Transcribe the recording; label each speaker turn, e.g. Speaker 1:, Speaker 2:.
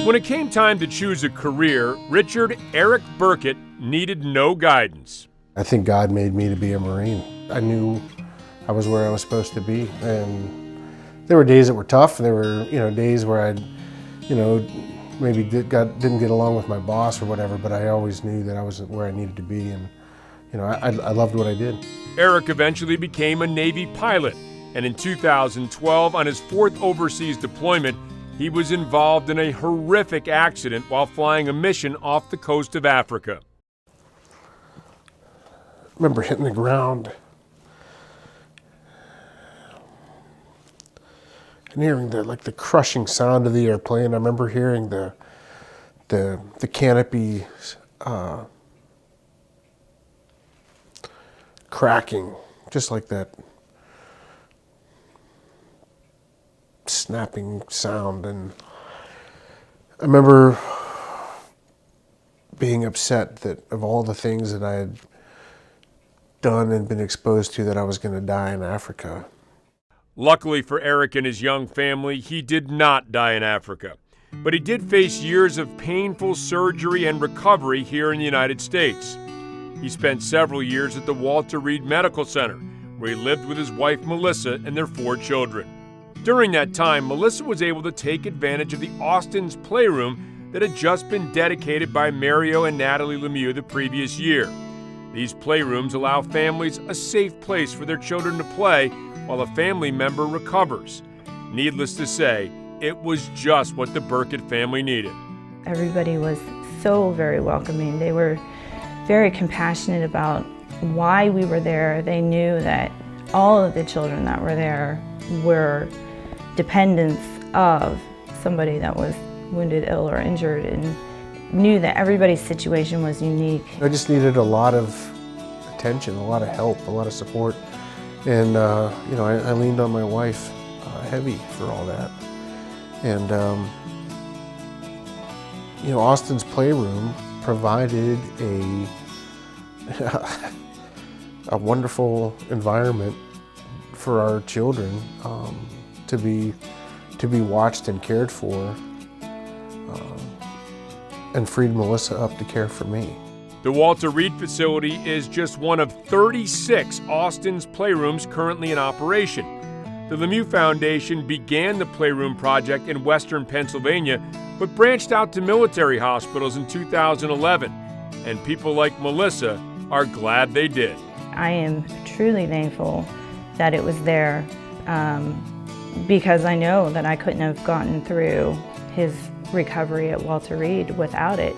Speaker 1: When it came time to choose a career, Richard Eric Burkett needed no guidance.
Speaker 2: I think God made me to be a Marine. I knew I was where I was supposed to be, and there were days that were tough. There were, days where I, maybe didn't get along with my boss or whatever, but I always knew that I was where I needed to be, and I loved what I did.
Speaker 1: Eric eventually became a Navy pilot, and in 2012, on his 4th overseas deployment, he was involved in a horrific accident while flying a mission off the coast of Africa.
Speaker 2: I remember hitting the ground and hearing the crushing sound of the airplane. I remember hearing the canopy cracking, just like that snapping sound. And I remember being upset that of all the things that I had done and been exposed to, that I was going to die in Africa.
Speaker 1: Luckily for Eric and his young family, he did not die in Africa. But he did face years of painful surgery and recovery here in the United States. He spent several years at the Walter Reed Medical Center, where he lived with his wife Melissa and their 4 children. During that time, Melissa was able to take advantage of the Austin's Playroom that had just been dedicated by Mario and Natalie Lemieux the previous year. These playrooms allow families a safe place for their children to play while a family member recovers. Needless to say, it was just what the Burkett family needed.
Speaker 3: Everybody was so very welcoming. They were very compassionate about why we were there. They knew that all of the children that were there were dependents of somebody that was wounded, ill, or injured, and knew that everybody's situation was unique.
Speaker 2: I just needed a lot of attention, a lot of help, a lot of support, and I leaned on my wife heavy for all that. And Austin's Playroom provided a wonderful environment for our children to be watched and cared for, and freed Melissa up to care for me.
Speaker 1: The Walter Reed facility is just one of 36 Austin's Playrooms currently in operation. The Lemieux Foundation began the Playroom project in western Pennsylvania, but branched out to military hospitals in 2011. And people like Melissa are glad they did.
Speaker 3: I am truly thankful that it was there, because I know that I couldn't have gotten through his recovery at Walter Reed without it.